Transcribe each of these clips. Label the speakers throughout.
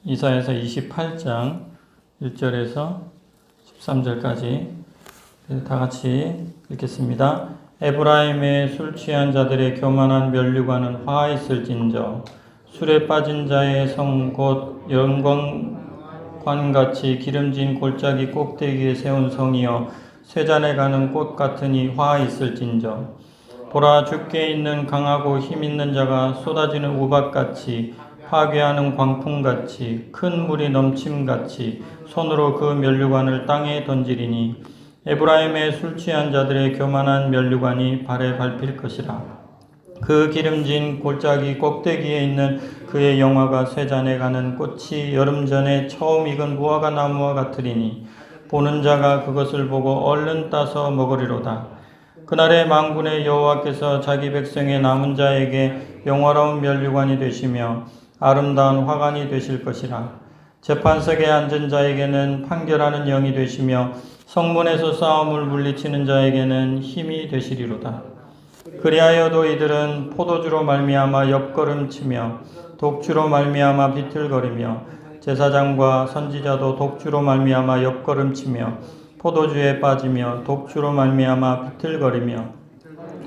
Speaker 1: 이사야서 28장 1절에서 13절까지 다 같이 읽겠습니다. 에브라임의 술 취한 자들의 교만한 면류관은 화 있을진저 술에 빠진 자의 성 곧 영광관같이 기름진 골짜기 꼭대기에 세운 성이여 쇠잔에 가는 꽃 같으니 화 있을진저 보라 주께 있는 강하고 힘 있는 자가 쏟아지는 우박같이 파괴하는 광풍같이 큰 물이 넘침같이 손으로 그 면류관을 땅에 던지리니 에브라임의 술 취한 자들의 교만한 면류관이 발에 밟힐 것이라. 그 기름진 골짜기 꼭대기에 있는 그의 영화가 쇠잔에 가는 꽃이 여름 전에 처음 익은 무화과 나무와 같으리니 보는 자가 그것을 보고 얼른 따서 먹으리로다. 그날에 만군의 여호와께서 자기 백성의 남은 자에게 영화로운 면류관이 되시며 아름다운 화관이 되실 것이라. 재판석에 앉은 자에게는 판결하는 영이 되시며 성문에서 싸움을 물리치는 자에게는 힘이 되시리로다. 그리하여도 이들은 포도주로 말미암아 옆걸음치며 독주로 말미암아 비틀거리며 제사장과 선지자도 독주로 말미암아 옆걸음치며 포도주에 빠지며 독주로 말미암아 비틀거리며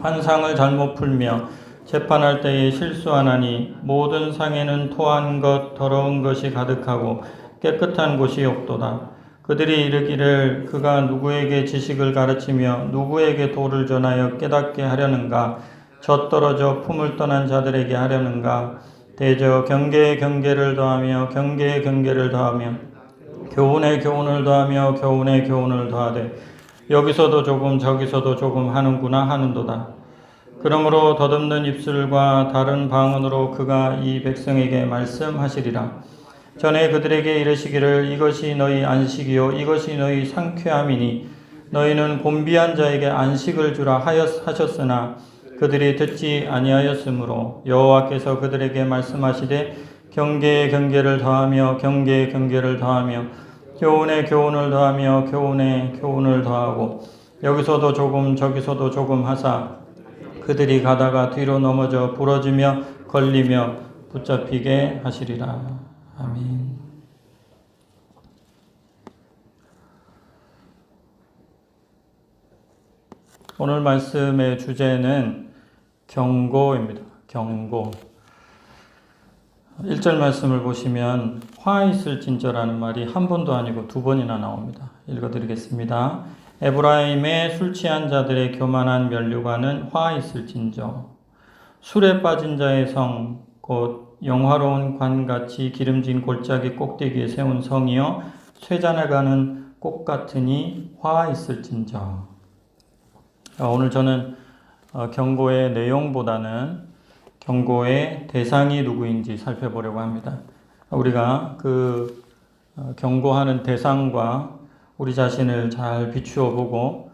Speaker 1: 환상을 잘못 풀며 재판할 때에 실수하나니 모든 상에는 토한 것 더러운 것이 가득하고 깨끗한 곳이 없도다. 그들이 이르기를 그가 누구에게 지식을 가르치며 누구에게 도를 전하여 깨닫게 하려는가. 젖떨어져 품을 떠난 자들에게 하려는가. 대저 경계에 경계를 더하며 경계에 경계를 더하며 교훈에 교훈을 더하며 교훈에 교훈을 더하되 여기서도 조금 저기서도 조금 하는구나 하는도다. 그러므로 더듬는 입술과 다른 방언으로 그가 이 백성에게 말씀하시리라. 전에 그들에게 이르시기를 이것이 너희 안식이요 이것이 너희 상쾌함이니 너희는 곤비한 자에게 안식을 주라 하셨으나 그들이 듣지 아니하였으므로 여호와께서 그들에게 말씀하시되 경계에 경계를 더하며 경계에 경계를 더하며 교훈에 교훈을 더하며 교훈에 교훈을 더하고 여기서도 조금 저기서도 조금 하사 그들이 가다가 뒤로 넘어져 부러지며 걸리며 붙잡히게 하시리라. 아멘. 오늘 말씀의 주제는 경고입니다. 경고. 1절 말씀을 보시면 화 있을진저라는 말이 한 번도 아니고 두 번이나 나옵니다. 읽어드리겠습니다. 에브라임의 술 취한 자들의 교만한 면류관은 화 있을진저 술에 빠진 자의 성 곧 영화로운 관같이 기름진 골짜기 꼭대기에 세운 성이여 쇠잔에 가는 꽃 같으니 화 있을진저. 오늘 저는 경고의 내용보다는 경고의 대상이 누구인지 살펴보려고 합니다. 우리가 그 경고하는 대상과 우리 자신을 잘 비추어 보고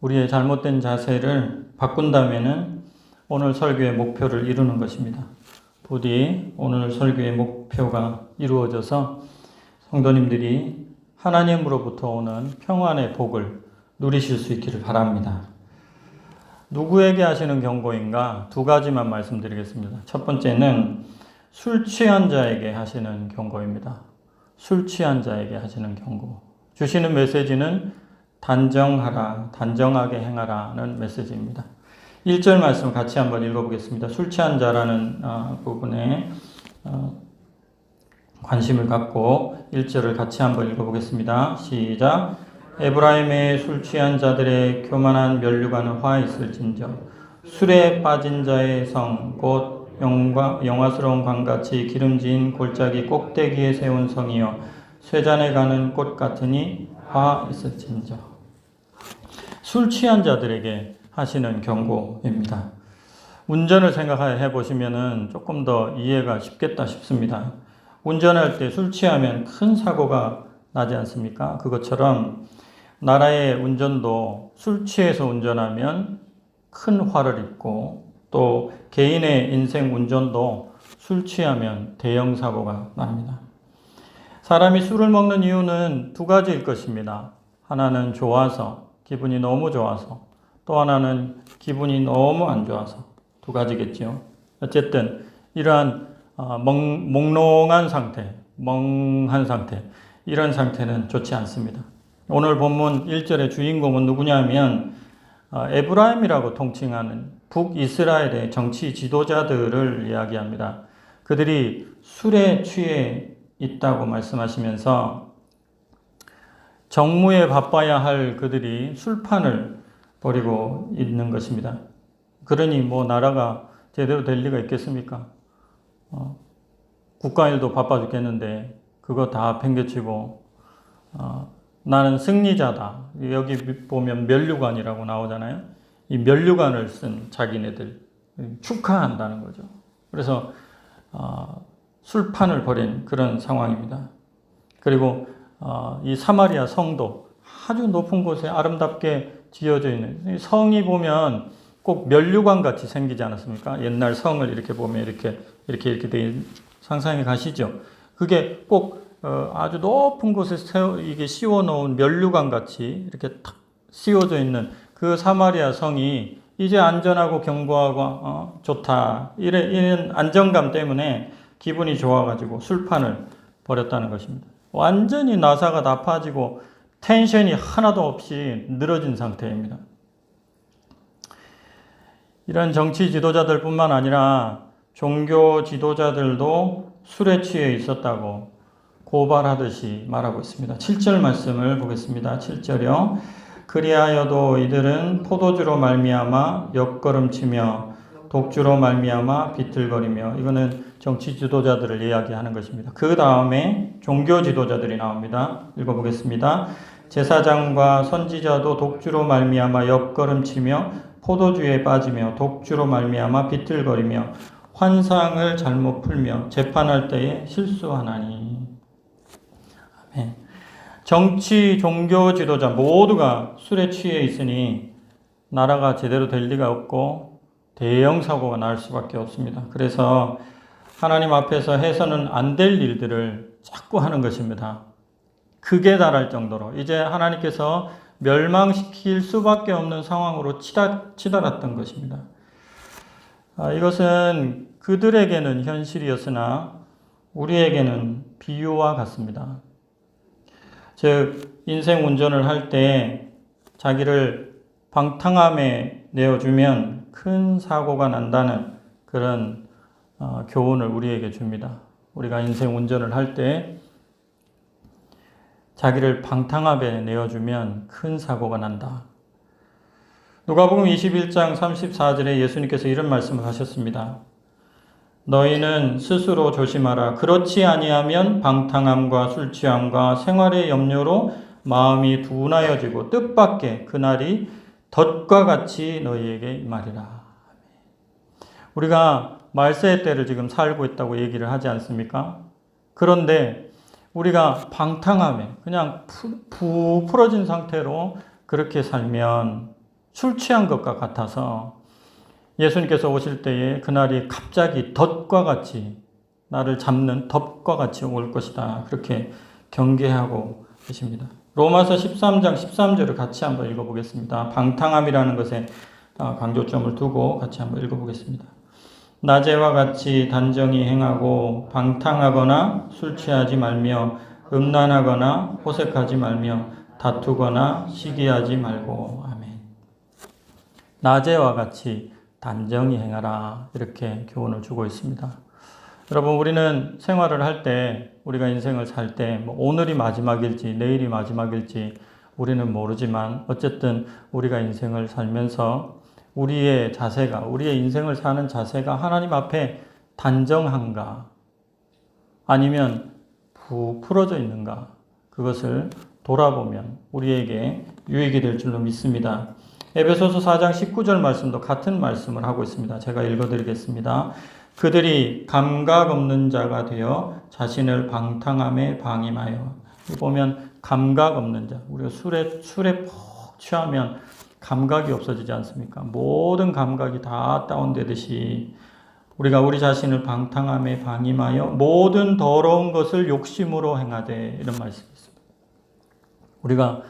Speaker 1: 우리의 잘못된 자세를 바꾼다면은 오늘 설교의 목표를 이루는 것입니다. 부디 오늘 설교의 목표가 이루어져서 성도님들이 하나님으로부터 오는 평안의 복을 누리실 수 있기를 바랍니다. 누구에게 하시는 경고인가? 두 가지만 말씀드리겠습니다. 첫 번째는 술 취한 자에게 하시는 경고입니다. 술 취한 자에게 하시는 경고. 주시는 메시지는 단정하라, 단정하게 행하라는 메시지입니다. 1절 말씀 같이 한번 읽어보겠습니다. 술 취한 자라는 부분에 관심을 갖고 1절을 같이 한번 읽어보겠습니다. 시작. 에브라임의 술 취한 자들의 교만한 면류관은 화 있을진저 술에 빠진 자의 성 곧 영화스러운 관같이 기름진 골짜기 꼭대기에 세운 성이여 쇠잔에 가는 꽃 같으니 화 있을진저. 술 취한 자들에게 하시는 경고입니다. 운전을 생각해 보시면은 조금 더 이해가 쉽겠다 싶습니다. 운전할 때 술 취하면 큰 사고가 나지 않습니까? 그것처럼 나라의 운전도 술 취해서 운전하면 큰 화를 입고 또 개인의 인생 운전도 술 취하면 대형 사고가 납니다. 사람이 술을 먹는 이유는 두 가지일 것입니다. 하나는 좋아서, 기분이 너무 좋아서, 또 하나는 기분이 너무 안 좋아서. 두 가지겠죠. 어쨌든 이러한 몽롱한 상태, 멍한 상태, 이런 상태는 좋지 않습니다. 오늘 본문 1절의 주인공은 누구냐면 에브라임이라고 통칭하는 북이스라엘의 정치 지도자들을 이야기합니다. 그들이 술에 취해 있다고 말씀하시면서 정무에 바빠야 할 그들이 술판을 벌이고 있는 것입니다. 그러니 뭐 나라가 제대로 될 리가 있겠습니까? 국가일도 바빠 죽겠는데 그거 다 팽개치고 나는 승리자다. 여기 보면 면류관이라고 나오잖아요. 이 면류관을 쓴 자기네들 축하한다는 거죠. 그래서 술판을 벌인 그런 상황입니다. 그리고 이 사마리아 성도 아주 높은 곳에 아름답게 지어져 있는 성이 보면 꼭 면류관 같이 생기지 않았습니까? 옛날 성을 이렇게 보면 이렇게 돼 상상해 가시죠. 그게 꼭 아주 높은 곳에 이게 씌워 놓은 면류관 같이 이렇게 탁 씌워져 있는 그 사마리아 성이 이제 안전하고 견고하고 좋다. 이런 안정감 때문에 기분이 좋아가지고 술판을 벌였다는 것입니다. 완전히 나사가 다 파지고 텐션이 하나도 없이 늘어진 상태입니다. 이런 정치 지도자들 뿐만 아니라 종교 지도자들도 술에 취해 있었다고 고발하듯이 말하고 있습니다. 7절 말씀을 보겠습니다. 7절이요. 그리하여도 이들은 포도주로 말미암아 옆걸음치며 독주로 말미암아 비틀거리며, 이거는 정치 지도자들을 이야기하는 것입니다. 그 다음에 종교 지도자들이 나옵니다. 읽어보겠습니다. 제사장과 선지자도 독주로 말미암아 옆걸음치며 포도주에 빠지며 독주로 말미암아 비틀거리며 환상을 잘못 풀며 재판할 때에 실수하나니. 아멘. 정치, 종교 지도자 모두가 술에 취해 있으니 나라가 제대로 될 리가 없고 대형 사고가 날 수밖에 없습니다. 그래서 하나님 앞에서 해서는 안 될 일들을 자꾸 하는 것입니다. 극에 달할 정도로 이제 하나님께서 멸망시킬 수밖에 없는 상황으로 치달았던 것입니다. 이것은 그들에게는 현실이었으나 우리에게는 비유와 같습니다. 즉 인생 운전을 할 때 자기를 방탕함에 내어주면 큰 사고가 난다는 그런 교훈을 우리에게 줍니다. 우리가 인생 운전을 할 때 자기를 방탕함에 내어주면 큰 사고가 난다. 누가복음 21장 34절에 예수님께서 이런 말씀을 하셨습니다. 너희는 스스로 조심하라. 그렇지 아니하면 방탕함과 술취함과 생활의 염려로 마음이 둔하여지고 뜻밖의 그날이 덫과 같이 너희에게 임하리라. 우리가 말세의 때를 지금 살고 있다고 얘기를 하지 않습니까? 그런데 우리가 방탕함에 그냥 부풀어진 상태로 그렇게 살면 술 취한 것과 같아서 예수님께서 오실 때에 그날이 갑자기 덫과 같이 나를 잡는 덫과 같이 올 것이다. 그렇게 경계하고 계십니다. 로마서 13장 13절을 같이 한번 읽어보겠습니다. 방탕함이라는 것에 강조점을 두고 같이 한번 읽어보겠습니다. 낮에와 같이 단정히 행하고 방탕하거나 술 취하지 말며 음란하거나 호색하지 말며 다투거나 시기하지 말고. 아멘. 낮에와 같이 단정히 행하라. 이렇게 교훈을 주고 있습니다. 여러분, 우리는 생활을 할 때, 우리가 인생을 살 때, 오늘이 마지막일지, 내일이 마지막일지 우리는 모르지만, 어쨌든 우리가 인생을 살면서 우리의 자세가, 우리의 인생을 사는 자세가 하나님 앞에 단정한가, 아니면 부풀어져 있는가, 그것을 돌아보면 우리에게 유익이 될 줄로 믿습니다. 에베소서 4장 19절 말씀도 같은 말씀을 하고 있습니다. 제가 읽어드리겠습니다. 그들이 감각 없는 자가 되어 자신을 방탕함에 방임하여. 보면 감각 없는 자. 우리가 술에 푹 취하면 감각이 없어지지 않습니까? 모든 감각이 다 다운되듯이 우리가 우리 자신을 방탕함에 방임하여 모든 더러운 것을 욕심으로 행하되, 이런 말씀이 있습니다. 우리가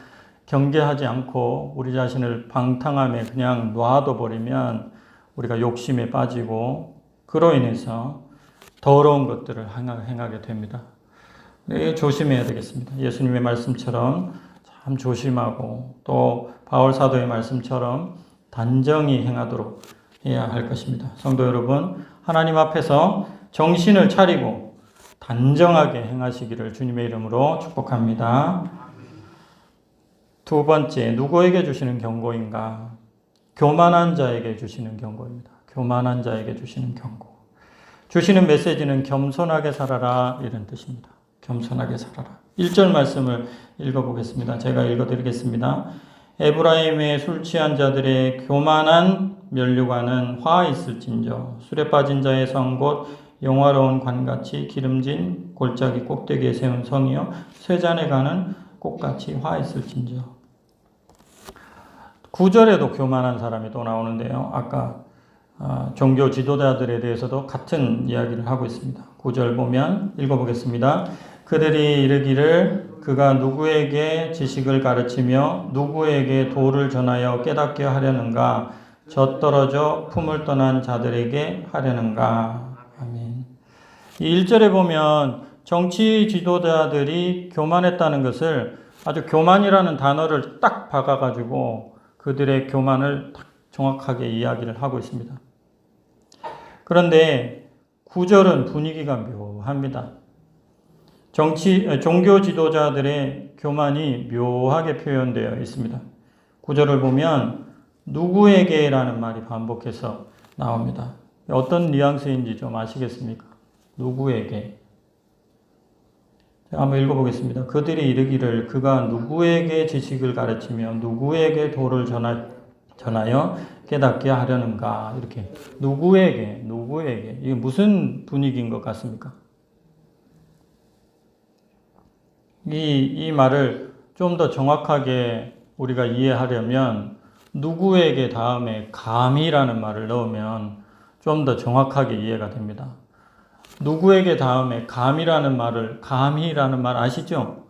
Speaker 1: 경계하지 않고 우리 자신을 방탕함에 그냥 놔둬 버리면 우리가 욕심에 빠지고 그로 인해서 더러운 것들을 행하게 됩니다. 조심해야 되겠습니다. 예수님의 말씀처럼 참 조심하고 또 바울 사도의 말씀처럼 단정히 행하도록 해야 할 것입니다. 성도 여러분, 하나님 앞에서 정신을 차리고 단정하게 행하시기를 주님의 이름으로 축복합니다. 두 번째, 누구에게 주시는 경고인가? 교만한 자에게 주시는 경고입니다. 교만한 자에게 주시는 경고. 주시는 메시지는 겸손하게 살아라 이런 뜻입니다. 겸손하게 살아라. 1절 말씀을 읽어보겠습니다. 제가 읽어드리겠습니다. 에브라임의 술 취한 자들의 교만한 면류관은 화 있을진저 술에 빠진 자의 성 곧 영화로운 관같이 기름진 골짜기 꼭대기에 세운 성이요 쇠잔에 가는 꽃같이 화 있을진저. 9절에도 교만한 사람이 또 나오는데요. 아까 종교 지도자들에 대해서도 같은 이야기를 하고 있습니다. 9절 보면 읽어보겠습니다. 그들이 이르기를 그가 누구에게 지식을 가르치며 누구에게 도를 전하여 깨닫게 하려는가 젖떨어져 품을 떠난 자들에게 하려는가. 아멘. 이 1절에 보면 정치 지도자들이 교만했다는 것을 아주 교만이라는 단어를 딱 박아가지고 그들의 교만을 딱 정확하게 이야기를 하고 있습니다. 그런데 9절은 분위기가 묘합니다. 종교 지도자들의 교만이 묘하게 표현되어 있습니다. 9절을 보면 누구에게라는 말이 반복해서 나옵니다. 어떤 뉘앙스인지 좀 아시겠습니까? 누구에게. 한번 읽어보겠습니다. 그들이 이르기를 그가 누구에게 지식을 가르치며 누구에게 도를 전하여 깨닫게 하려는가. 이렇게 누구에게 이게 무슨 분위기인 것 같습니까? 이 말을 좀 더 정확하게 우리가 이해하려면 누구에게 다음에 감히라는 말을 넣으면 좀 더 정확하게 이해가 됩니다. 누구에게 다음에 감히라는 말 아시죠?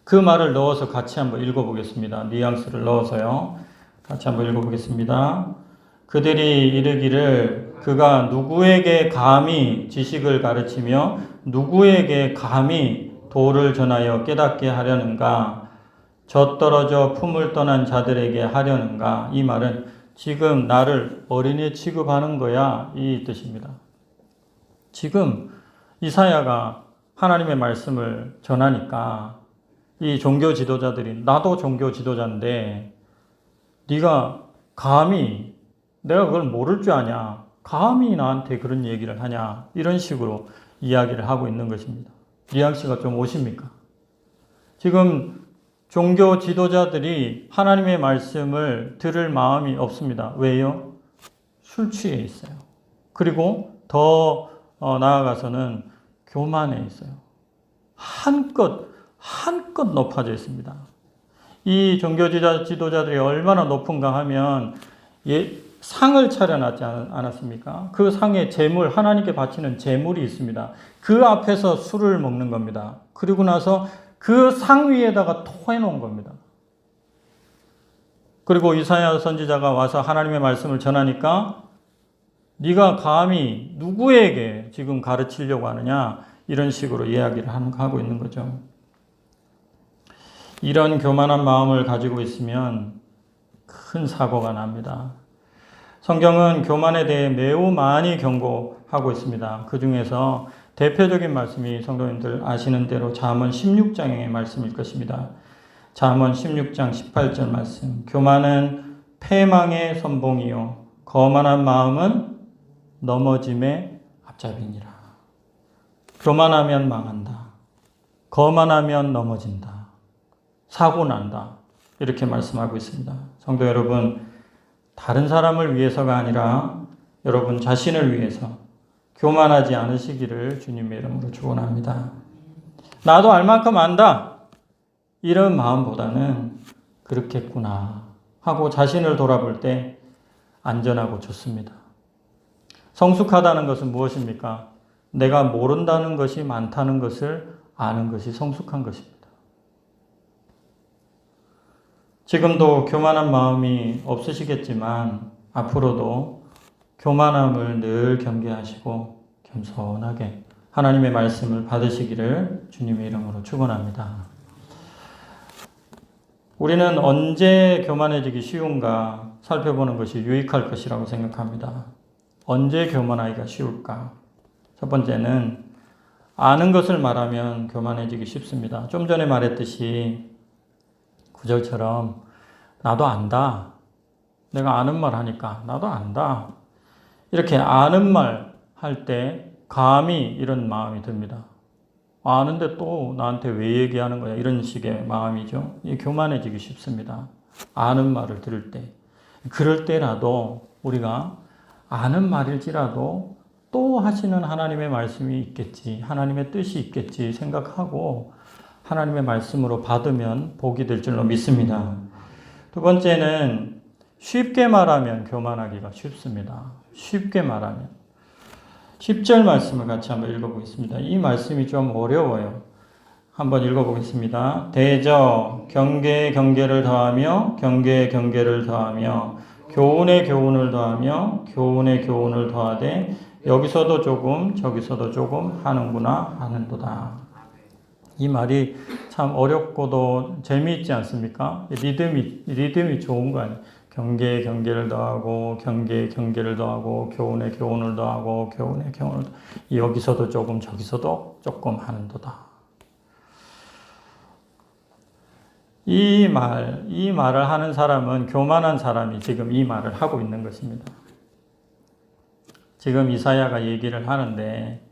Speaker 1: 그 말을 넣어서 같이 한번 읽어보겠습니다. 뉘앙스를 넣어서요. 같이 한번 읽어보겠습니다. 그들이 이르기를 그가 누구에게 감히 지식을 가르치며 누구에게 감히 도를 전하여 깨닫게 하려는가? 젖떨어져 품을 떠난 자들에게 하려는가? 이 말은 지금 나를 어린애 취급하는 거야 이 뜻입니다. 지금 이사야가 하나님의 말씀을 전하니까 이 종교 지도자들이 나도 종교 지도자인데 네가 감히 내가 그걸 모를 줄 아냐? 감히 나한테 그런 얘기를 하냐? 이런 식으로 이야기를 하고 있는 것입니다. 뉘앙스가 좀 오십니까? 지금 종교 지도자들이 하나님의 말씀을 들을 마음이 없습니다. 왜요? 술 취해 있어요. 그리고 더 나아가서는 교만해 있어요. 한껏 높아져 있습니다. 이 종교 지도자들이 얼마나 높은가 하면 상을 차려놨지 않았습니까? 그 상에 하나님께 바치는 제물이 있습니다. 그 앞에서 술을 먹는 겁니다. 그리고 나서 그 상 위에다가 토해 놓은 겁니다. 그리고 이사야 선지자가 와서 하나님의 말씀을 전하니까 네가 감히 누구에게 지금 가르치려고 하느냐 이런 식으로 이야기를 하고 있는 거죠. 이런 교만한 마음을 가지고 있으면 큰 사고가 납니다. 성경은 교만에 대해 매우 많이 경고하고 있습니다. 그 중에서 대표적인 말씀이 성도님들 아시는 대로 잠언 16장의 말씀일 것입니다. 잠언 16장 18절 말씀. 교만은 패망의 선봉이요 거만한 마음은 넘어짐의 앞잡이니라. 교만하면 망한다. 거만하면 넘어진다. 사고 난다. 이렇게 말씀하고 있습니다. 성도 여러분, 다른 사람을 위해서가 아니라 여러분 자신을 위해서 교만하지 않으시기를 주님의 이름으로 축원합니다. 나도 알 만큼 안다. 이런 마음보다는 그렇겠구나 하고 자신을 돌아볼 때 안전하고 좋습니다. 성숙하다는 것은 무엇입니까? 내가 모른다는 것이 많다는 것을 아는 것이 성숙한 것입니다. 지금도 교만한 마음이 없으시겠지만 앞으로도 교만함을 늘 경계하시고 겸손하게 하나님의 말씀을 받으시기를 주님의 이름으로 축원합니다. 우리는 언제 교만해지기 쉬운가 살펴보는 것이 유익할 것이라고 생각합니다. 언제 교만하기가 쉬울까? 첫 번째는 아는 것을 말하면 교만해지기 쉽습니다. 좀 전에 말했듯이 구절처럼 나도 안다. 내가 아는 말 하니까 나도 안다. 이렇게 아는 말 할 때 감히 이런 마음이 듭니다. 아는데 또 나한테 왜 얘기하는 거야? 이런 식의 마음이죠. 교만해지기 쉽습니다. 아는 말을 들을 때. 그럴 때라도 우리가 아는 말일지라도 또 하시는 하나님의 말씀이 있겠지, 하나님의 뜻이 있겠지 생각하고 하나님의 말씀으로 받으면 복이 될 줄로 믿습니다. 두 번째는 쉽게 말하면 교만하기가 쉽습니다. 쉽게 말하면. 10절 말씀을 같이 한번 읽어보겠습니다. 이 말씀이 좀 어려워요. 한번 읽어보겠습니다. 대저 경계에 경계를 더하며 경계에 경계를 더하며 교훈에 교훈을 더하며 교훈에 교훈을 더하되 여기서도 조금 저기서도 조금 하는구나 하는도다. 이 말이 참 어렵고도 재미있지 않습니까? 리듬이 좋은 거 아니에요. 경계에 경계를 더하고 경계에 경계를 더하고 교훈에 교훈을 더하고 교훈에 교훈을 더하고 여기서도 조금 저기서도 조금 하는도다. 이 말을 하는 사람은 교만한 사람이 지금 이 말을 하고 있는 것입니다. 지금 이사야가 얘기를 하는데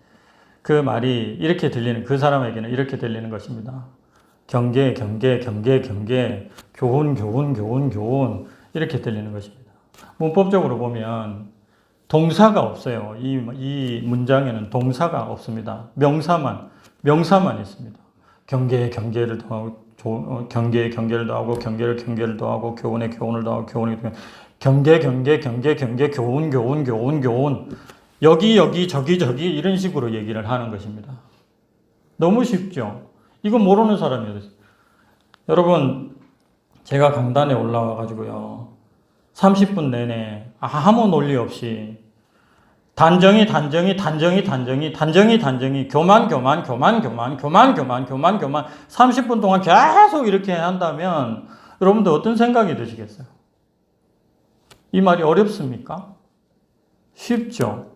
Speaker 1: 그 말이 이렇게 들리는, 그 사람에게는 이렇게 들리는 것입니다. 경계, 경계, 경계, 경계, 교훈, 교훈, 교훈, 교훈 이렇게 들리는 것입니다. 문법적으로 보면 동사가 없어요. 이 문장에는 동사가 없습니다. 명사만 있습니다. 경계에 경계를 더하고 경계에 경계를 더하고 경계를 경계를 더하고 교훈에 교훈을 더하고 교훈에 경계 경계 경계 경계 교훈 교훈 교훈 교훈 여기 저기 이런 식으로 얘기를 하는 것입니다. 너무 쉽죠? 이거 모르는 사람이에요. 여러분 제가 강단에 올라와 가지고요 30분 내내 아무 논리 없이 단정히 교만 30분 동안 계속 이렇게 한다면 여러분들 어떤 생각이 드시겠어요? 이 말이 어렵습니까? 쉽죠.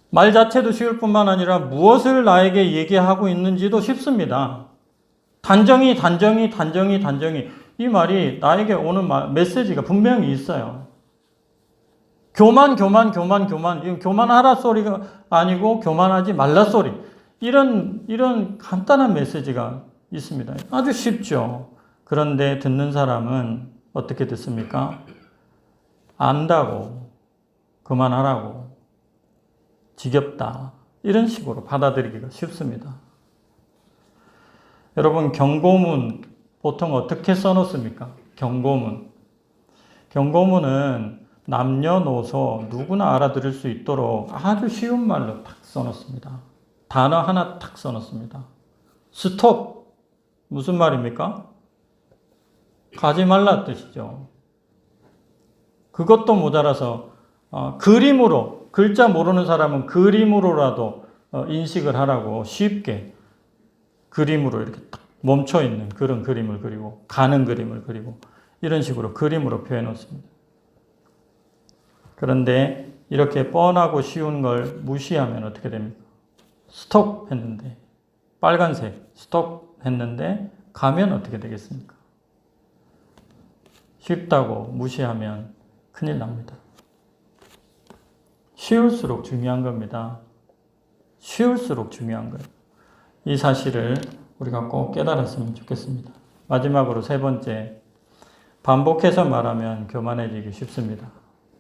Speaker 1: 말 자체도 쉬울 뿐만 아니라 무엇을 나에게 얘기하고 있는지도 쉽습니다. 단정히 이 말이 나에게 오는 메시지가 분명히 있어요. 교만 이건 교만하라 소리가 아니고 교만하지 말라 소리. 이런 간단한 메시지가 있습니다. 아주 쉽죠. 그런데 듣는 사람은 어떻게 듣습니까? 안다고, 그만하라고, 지겹다. 이런 식으로 받아들이기가 쉽습니다. 여러분, 경고문 보통 어떻게 써놓습니까? 경고문은 남녀노소 누구나 알아들을 수 있도록 아주 쉬운 말로 탁 써놓습니다. 단어 하나 탁 써놓습니다. 스톱. 무슨 말입니까? 가지 말라 뜻이죠. 그것도 모자라서 그림으로, 글자 모르는 사람은 그림으로라도 인식을 하라고 쉽게 그림으로 이렇게 딱 멈춰있는 그런 그림을 그리고 가는 그림을 그리고 이런 식으로 그림으로 표해 놓습니다. 그런데 이렇게 뻔하고 쉬운 걸 무시하면 어떻게 됩니까? 스톱 했는데 빨간색 스톱 했는데 가면 어떻게 되겠습니까? 쉽다고 무시하면 큰일 납니다. 쉬울수록 중요한 겁니다. 쉬울수록 중요한 거예요. 이 사실을 우리가 꼭 깨달았으면 좋겠습니다. 마지막으로 세 번째, 반복해서 말하면 교만해지기 쉽습니다.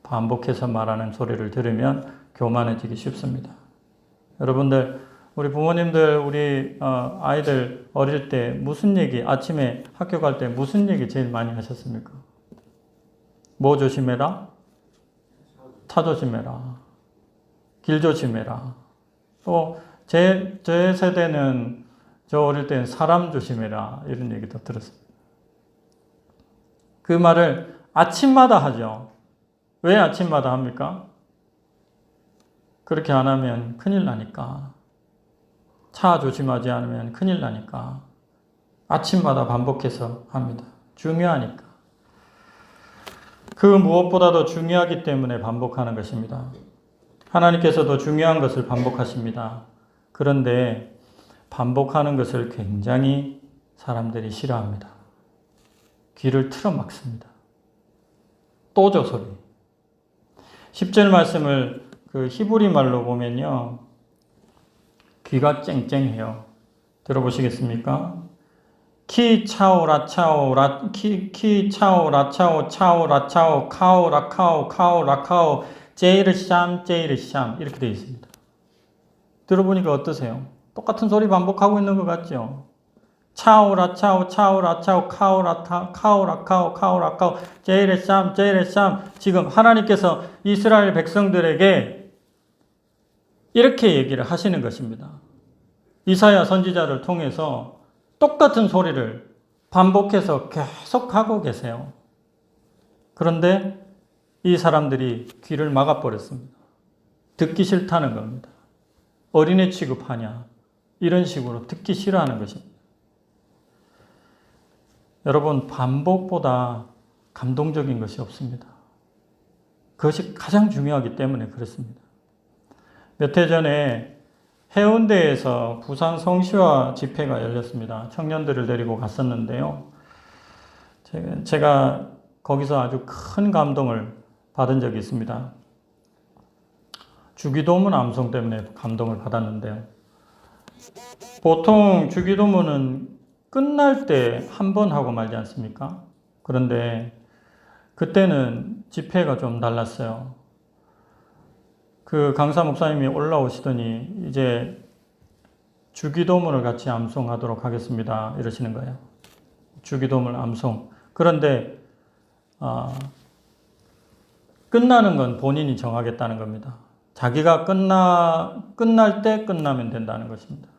Speaker 1: 반복해서 말하는 소리를 들으면 교만해지기 쉽습니다. 여러분들, 우리 부모님들, 우리 아이들 어릴 때 무슨 얘기, 아침에 학교 갈 때 무슨 얘기 제일 많이 하셨습니까? 뭐 조심해라? 차 조심해라. 길 조심해라. 또 제 세대는 저 어릴 때는 사람 조심해라 이런 얘기도 들었습니다. 그 말을 아침마다 하죠. 왜 아침마다 합니까? 그렇게 안 하면 큰일 나니까. 차 조심하지 않으면 큰일 나니까 아침마다 반복해서 합니다. 중요하니까. 그 무엇보다도 중요하기 때문에 반복하는 것입니다. 하나님께서도 중요한 것을 반복하십니다. 그런데 반복하는 것을 굉장히 사람들이 싫어합니다. 귀를 틀어막습니다. 또저 소리. 10절 말씀을 그 히브리 말로 보면요. 귀가 쨍쨍해요. 들어보시겠습니까? 키 차오 라차오 키 차오 라차오 차오 라차오 카오 라카오 카오 라카오 제이르샴 이렇게 되어 있습니다. 들어보니까 어떠세요? 똑같은 소리 반복하고 있는 것 같죠? 차오 라차오 차오 라차오 카오 라타 카오 라카오 카오 라카오 제이르샴 지금 하나님께서 이스라엘 백성들에게 이렇게 얘기를 하시는 것입니다. 이사야 선지자를 통해서 똑같은 소리를 반복해서 계속 하고 계세요. 그런데 이 사람들이 귀를 막아버렸습니다. 듣기 싫다는 겁니다. 어린애 취급하냐? 이런 식으로 듣기 싫어하는 것입니다. 여러분, 반복보다 감동적인 것이 없습니다. 그것이 가장 중요하기 때문에 그렇습니다. 몇 해 전에 해운대에서 부산 성시화 집회가 열렸습니다. 청년들을 데리고 갔었는데요. 제가 거기서 아주 큰 감동을 받은 적이 있습니다. 주기도문 암송 때문에 감동을 받았는데요. 보통 주기도문은 끝날 때 한 번 하고 말지 않습니까? 그런데 그때는 집회가 좀 달랐어요. 그 강사 목사님이 올라오시더니 이제 주기도문을 같이 암송하도록 하겠습니다. 이러시는 거예요. 주기도문 암송. 그런데 끝나는 건 본인이 정하겠다는 겁니다. 자기가 끝날 때 끝나면 된다는 것입니다.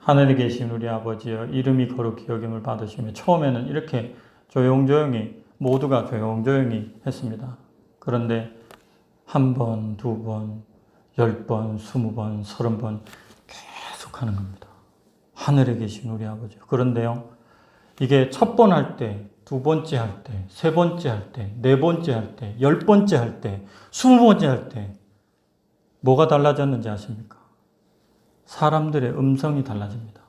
Speaker 1: 하늘에 계신 우리 아버지여 이름이 거룩히 여김을 받으시며 처음에는 이렇게 조용조용히 모두가 조용조용히 했습니다. 그런데 한 번, 두 번, 10번, 20번, 30번 계속 하는 겁니다. 하늘에 계신 우리 아버지. 그런데요, 이게 첫 번 할 때, 두 번째 할 때, 세 번째 할 때, 네 번째 할 때, 10번째 할 때, 20번째 할 때, 뭐가 달라졌는지 아십니까? 사람들의 음성이 달라집니다.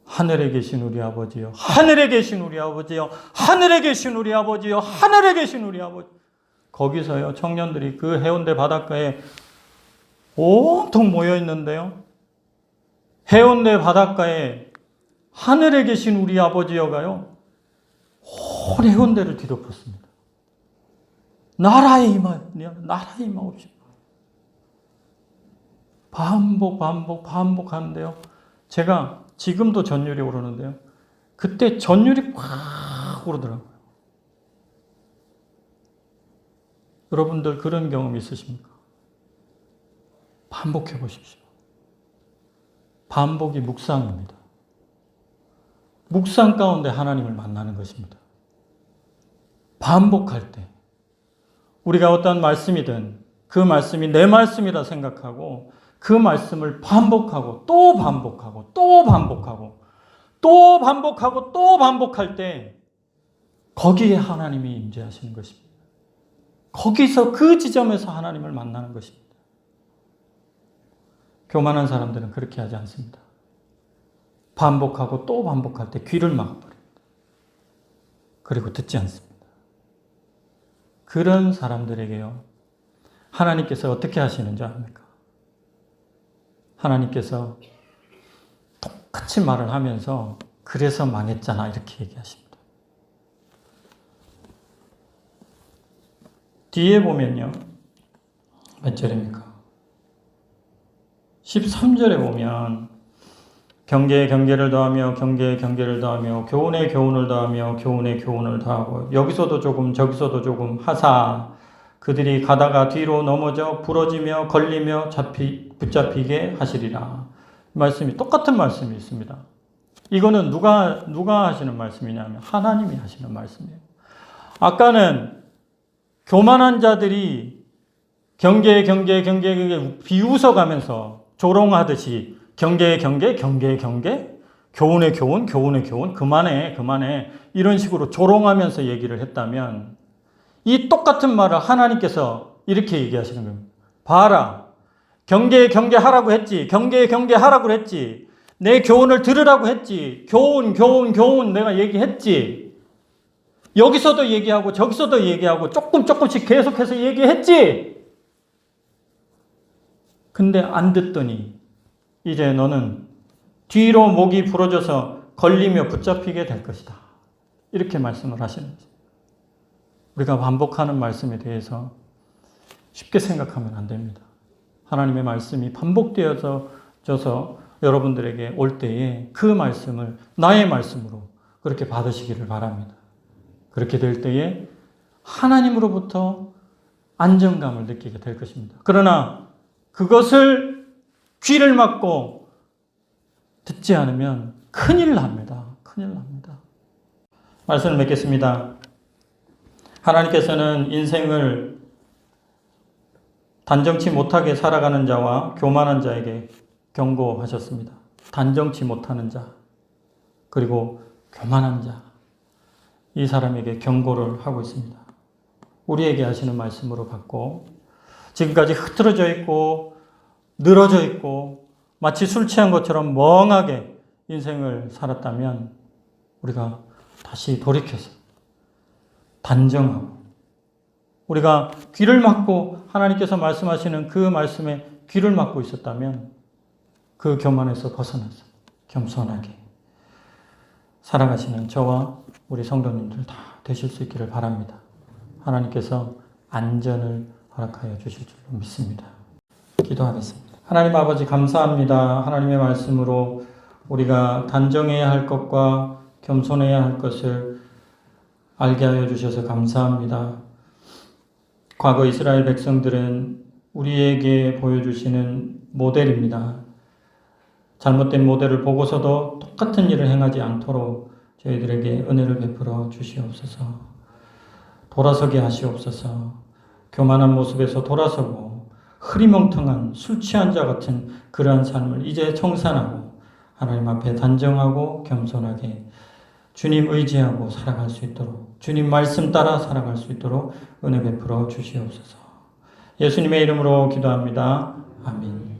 Speaker 1: 하늘에 계신 우리 아버지요, 하늘에 계신 우리 아버지요, 하늘에 계신 우리 아버지요, 하늘에 계신 우리 아버지. 거기서요, 청년들이 그 해운대 바닷가에 온통 모여 있는데요. 해운대 바닷가에 하늘에 계신 우리 아버지여가요, 온 해운대를 뒤덮었습니다. 나라에 임하옵시고. 반복하는데요. 제가 지금도 전율이 오르는데요. 그때 전율이 팍 오르더라고요. 여러분들 그런 경험 있으십니까? 반복해 보십시오. 반복이 묵상입니다. 묵상 가운데 하나님을 만나는 것입니다. 반복할 때 우리가 어떤 말씀이든 그 말씀이 내 말씀이라 생각하고 그 말씀을 반복하고 또 반복하고 또 반복하고 또 반복하고 또 반복할 때 거기에 하나님이 임재하시는 것입니다. 거기서 그 지점에서 하나님을 만나는 것입니다. 교만한 사람들은 그렇게 하지 않습니다. 반복하고 또 반복할 때 귀를 막아버립니다. 그리고 듣지 않습니다. 그런 사람들에게요, 하나님께서 어떻게 하시는지 압니까? 하나님께서 똑같이 말을 하면서 그래서 망했잖아 이렇게 얘기하십니다. 뒤에 보면요, 몇 절입니까? 13절에 보면 경계에 경계를 더하며 경계에 경계를 더하며 교훈에 교훈을 더하며 교훈에 교훈을 더하고 여기서도 조금 저기서도 조금 하사 그들이 가다가 뒤로 넘어져 부러지며 걸리며 붙잡히게 하시리라. 말씀이 똑같은 말씀이 있습니다. 이거는 누가 하시는 말씀이냐면 하나님이 하시는 말씀이에요. 아까는 교만한 자들이 경계 비웃어가면서 조롱하듯이 경계 교훈의 교훈 그만해 이런 식으로 조롱하면서 얘기를 했다면 이 똑같은 말을 하나님께서 이렇게 얘기하시는 겁니다. 봐라. 경계하라고 했지. 경계하라고 했지. 내 교훈을 들으라고 했지. 교훈 내가 얘기했지. 여기서도 얘기하고 저기서도 얘기하고 조금씩 계속해서 얘기했지. 근데 안 듣더니 이제 너는 뒤로 목이 부러져서 걸리며 붙잡히게 될 것이다. 이렇게 말씀을 하시는 거죠. 우리가 반복하는 말씀에 대해서 쉽게 생각하면 안 됩니다. 하나님의 말씀이 반복되어져서 여러분들에게 올 때에 그 말씀을 나의 말씀으로 그렇게 받으시기를 바랍니다. 그렇게 될 때에 하나님으로부터 안정감을 느끼게 될 것입니다. 그러나 그것을 귀를 막고 듣지 않으면 큰일 납니다. 말씀을 맺겠습니다. 하나님께서는 인생을 단정치 못하게 살아가는 자와 교만한 자에게 경고하셨습니다. 단정치 못하는 자, 그리고 교만한 자, 이 사람에게 경고를 하고 있습니다. 우리에게 하시는 말씀으로 받고 지금까지 흐트러져 있고 늘어져 있고 마치 술 취한 것처럼 멍하게 인생을 살았다면 우리가 다시 돌이켜서 단정하고 우리가 귀를 막고 하나님께서 말씀하시는 그 말씀에 귀를 막고 있었다면 그 교만에서 벗어나서 겸손하게 살아가시는 저와 우리 성도님들 다 되실 수 있기를 바랍니다. 하나님께서 안전을 허락하여 주실 줄로 믿습니다. 기도하겠습니다. 하나님 아버지 감사합니다. 하나님의 말씀으로 우리가 단정해야 할 것과 겸손해야 할 것을 알게 하여 주셔서 감사합니다. 과거 이스라엘 백성들은 우리에게 보여주시는 모델입니다. 잘못된 모델을 보고서도 똑같은 일을 행하지 않도록 저희들에게 은혜를 베풀어 주시옵소서. 돌아서게 하시옵소서. 교만한 모습에서 돌아서고 흐리멍텅한 술 취한 자 같은 그러한 삶을 이제 청산하고 하나님 앞에 단정하고 겸손하게 주님 의지하고 살아갈 수 있도록 주님 말씀 따라 살아갈 수 있도록 은혜 베풀어 주시옵소서. 예수님의 이름으로 기도합니다. 아멘.